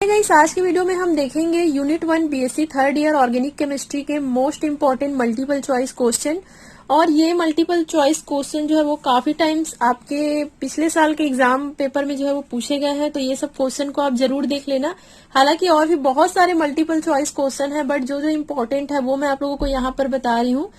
Guys, आज की video में हम देखेंगे unit 1 BSc third year organic chemistry के most important multiple choice question. और ये मल्टीपल चॉइस क्वेश्चन जो है वो काफी टाइम्स आपके पिछले साल के एग्जाम पेपर में जो है वो पूछे गए हैं, तो ये सब क्वेश्चन को आप जरूर देख लेना। हालांकि और भी बहुत सारे मल्टीपल चॉइस क्वेश्चन है, बट जो जो इम्पोर्टेंट है वो मैं आप लोगों को यहाँ पर बता रही हूँ।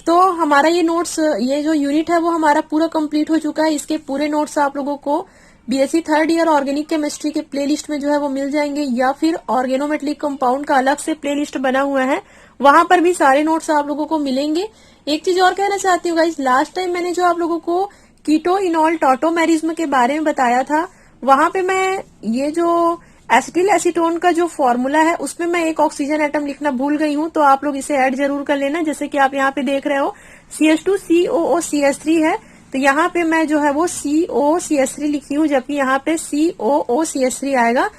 तो हमारा ये नोट्स, ये जो यूनिट है वो हमारा पूरा कंप्लीट हो चुका है। इसके पूरे नोट्स आप लोगों को BSc third year organic chemistry के प्लेलिस्ट में जो है वो मिल जाएंगे, या फिर ऑर्गेनोमेटलिक कंपाउंड का अलग से प्लेलिस्ट बना हुआ है, वहां पर भी सारे नोट्स आप लोगों को मिलेंगे। एक चीज और कहना चाहती हूँ गाइस, लास्ट टाइम मैंने जो आप लोगों को कीटो इनॉल टॉटोमेरिज्म के बारे में बताया था, वहां पे मैं ये जो एसिटिल एसीटोन का जो फॉर्मूला है उसमें मैं एक ऑक्सीजन एटम लिखना भूल गई हूँ, तो आप लोग इसे ऐड जरूर कर लेना। जैसे कि आप यहाँ पे देख रहे हो CH2COOCH3 है, तो यहाँ पे मैं जो है वो COCH3 लिखी हूँ, जबकि यहाँ पे COOCH3 आएगा।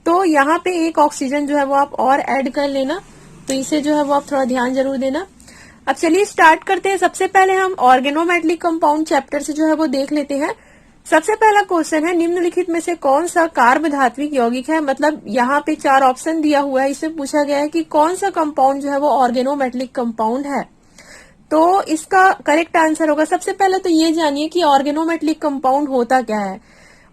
तो यहाँ पे एक ऑक्सीजन जो है वो आप और ऐड कर लेना, तो इसे जो है वो आप थोड़ा ध्यान जरूर देना। अब चलिए स्टार्ट करते हैं। सबसे पहले हम ऑर्गेनोमेटलिक कंपाउंड चैप्टर से जो है वो देख लेते हैं। सबसे पहला क्वेश्चन है, निम्नलिखित में से कौन सा कार्ब धात्विक यौगिक है। मतलब यहाँ पे 4 ऑप्शन दिया हुआ है, इसमें पूछा गया है कि कौन सा कंपाउंड जो है वो ऑर्गेनोमेटलिक कंपाउंड है। तो इसका करेक्ट आंसर होगा, सबसे पहले तो ये जानिए कि ऑर्गेनोमेटलिक कंपाउंड होता क्या है।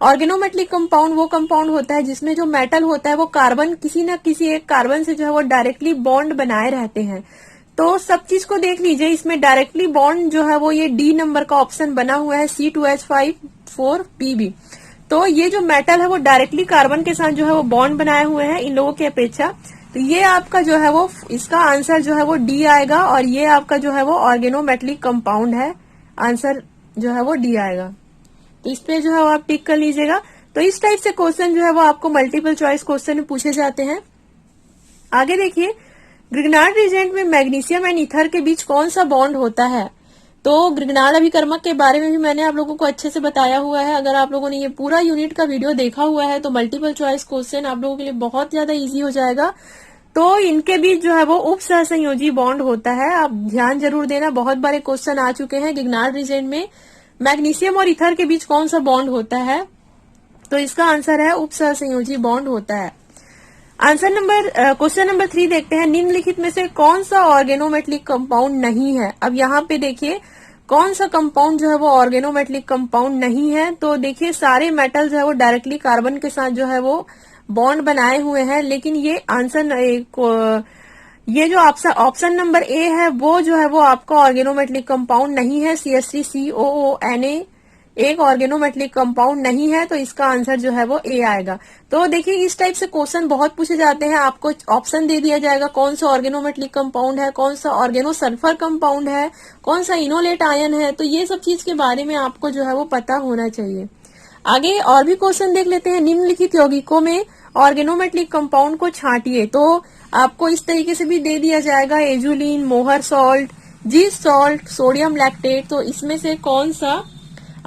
ऑर्गेनोमेटलिक कंपाउंड वो कंपाउंड होता है जिसमें जो मेटल होता है वो कार्बन, किसी न किसी एक कार्बन से जो है वो डायरेक्टली बॉन्ड बनाए रहते हैं। तो सब चीज को देख लीजिए, इसमें डायरेक्टली बॉन्ड जो है वो ये डी नंबर का ऑप्शन बना हुआ है, C2H5 4Pb। तो ये जो मेटल है वो डायरेक्टली कार्बन के साथ जो है वो बॉन्ड बनाए हुए हैं इन लोगों की अपेक्षा। तो ये आपका जो है वो, इसका आंसर जो है वो डी आएगा, और ये आपका जो है वो ऑर्गेनोमेटलिक कंपाउंड है। आंसर जो है वो डी आएगा, तो इस पे जो है वो आप टिक कर लीजिएगा। तो इस टाइप से क्वेश्चन जो है वो आपको मल्टीपल चॉइस क्वेश्चन में पूछे जाते हैं। आगे देखिए, ग्रिग्नार्ड रिएजेंट में मैग्नीशियम एंड ईथर के बीच कौन सा बॉन्ड होता है। तो ग्रिग्नार्ड अभिकर्मक के बारे में भी मैंने आप लोगों को अच्छे से बताया हुआ है। अगर आप लोगों ने ये पूरा यूनिट का वीडियो देखा हुआ है तो मल्टीपल चॉइस क्वेश्चन आप लोगों के लिए बहुत ज्यादा इजी हो जाएगा। तो इनके बीच जो है वो उप सहसंयोजी बॉन्ड होता है, आप ध्यान जरूर देना। बहुत बारे क्वेश्चन आ चुके हैं, ग्रिग्नार्ड रिएजेंट में मैग्नीशियम और ईथर के बीच कौन सा बॉन्ड होता है, तो इसका आंसर है उप सहसंयोजी बॉन्ड होता है। क्वेश्चन नंबर 3 देखते हैं, निम्नलिखित में से कौन सा ऑर्गेनोमेटलिक कंपाउंड नहीं है। अब यहाँ पे देखिए कौन सा कंपाउंड जो है वो ऑर्गेनोमेटलिक कंपाउंड नहीं है। तो देखिए सारे मेटल जो है वो डायरेक्टली कार्बन के साथ जो है वो बॉन्ड बनाए हुए हैं, लेकिन ये आंसर ये जो ऑप्शन नंबर ए है वो जो है वो आपका ऑर्गेनोमेटलिक कंपाउंड नहीं है। CH3COONA एक ऑर्गेनोमेटलिक कंपाउंड नहीं है, तो इसका आंसर जो है वो ए आएगा। तो देखिए इस टाइप से क्वेश्चन बहुत पूछे जाते हैं, आपको ऑप्शन दे दिया जाएगा कौन सा ऑर्गेनोमेटलिक कंपाउंड है, कौन सा ऑर्गेनो सल्फर कंपाउंड है, कौन सा इनोलेट आयन है। तो ये सब चीज के बारे में आपको जो है वो पता होना चाहिए। आगे और भी क्वेश्चन देख लेते हैं, निम्नलिखित यौगिकों में ऑर्गेनोमेटलिक कंपाउंड को छांटिए। तो आपको इस तरीके से भी दे दिया जाएगा, एजुलिन, मोहर सॉल्ट, जीस सॉल्ट, सोडियम लैक्टेट। तो इसमें से कौन सा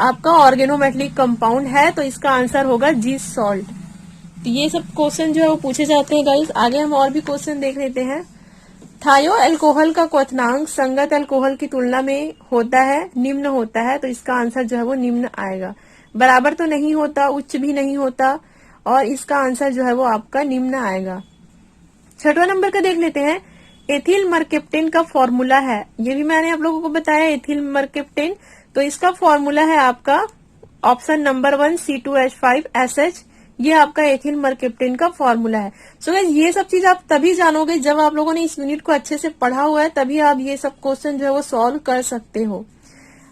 आपका ऑर्गेनोमेटलिक कंपाउंड है, तो इसका आंसर होगा जीस सॉल्ट। तो ये सब क्वेश्चन जो है वो पूछे जाते हैं गाइस। आगे हम और भी क्वेश्चन देख लेते हैं। थायो अल्कोहल का क्वथनांक संगत अल्कोहल की तुलना में होता है, निम्न होता है, तो इसका आंसर जो है वो निम्न आएगा। बराबर तो नहीं होता, उच्च भी नहीं होता, और इसका आंसर जो है वो आपका निम्न आएगा। 6वां नंबर का देख लेते हैं, एथिल मरकेप्टेन का फॉर्मूला है। ये भी मैंने आप लोगों को बताया, एथिल मरकेप्टेन। तो इसका फॉर्मूला है आपका ऑप्शन नंबर 1 C2H5SH। ये आपका एथिल मरकेप्टेन का फॉर्मूला है। सो गाइस ये सब चीज आप तभी जानोगे जब आप लोगों ने इस यूनिट को अच्छे से पढ़ा हुआ है, तभी आप ये सब क्वेश्चन जो है वो सॉल्व कर सकते हो।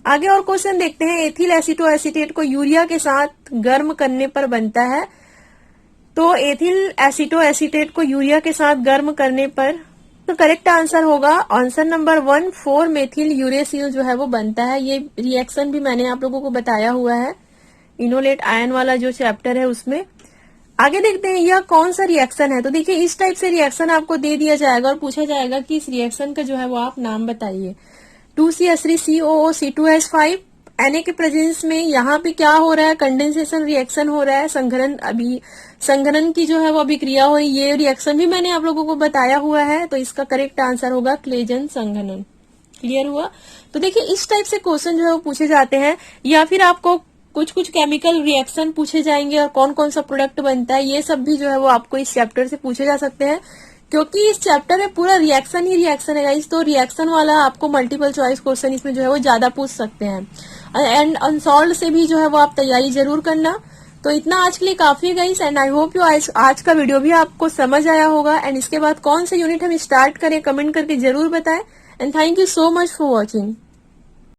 आगे और क्वेश्चन देखते हैं, एथिल एसीटोएसीटेट को यूरिया के साथ गर्म करने पर बनता है। तो एथिल एसीटोएसीटेट को यूरिया के साथ गर्म करने पर, तो करेक्ट आंसर होगा आंसर नंबर 1 4 मेथिल यूरेसिल जो है वो बनता है। ये रिएक्शन भी मैंने आप लोगों को बताया हुआ है, इनोलेट आयन वाला जो चैप्टर है उसमें। आगे देखते हैं यह कौन सा रिएक्शन है। तो देखिए इस टाइप से रिएक्शन आपको दे दिया जाएगा और पूछा जाएगा कि इस रिएक्शन का जो है वो आप नाम बताइए। 2CH3COO C2H5 Na के प्रेजेंस में यहाँ पे क्या हो रहा है, कंडेंसेशन रिएक्शन हो रहा है, संघनन की जो है वो अभिक्रिया हो रही है। ये रिएक्शन भी मैंने आप लोगों को बताया हुआ है, तो इसका करेक्ट आंसर होगा क्लेजन संघनन। क्लियर हुआ। तो देखिए इस टाइप से क्वेश्चन जो है वो पूछे जाते हैं, या फिर आपको कुछ कुछ केमिकल रिएक्शन पूछे जाएंगे और कौन कौन सा प्रोडक्ट बनता है, ये सब भी जो है वो आपको इस चैप्टर से पूछे जा सकते हैं, क्योंकि इस चैप्टर में पूरा रिएक्शन ही रिएक्शन है गाइस। तो रिएक्शन वाला आपको मल्टीपल चॉइस क्वेश्चन इसमें जो है वो ज्यादा पूछ सकते हैं। एंड अनसॉल्व से भी जो है वो आप तैयारी जरूर करना। तो इतना आज के लिए काफी है guys, and I hope you आज का वीडियो भी आपको समझ आया होगा। एंड इसके बाद कौन सा यूनिट हम स्टार्ट करें कमेंट करके जरूर बताएं। And thank you so much for watching.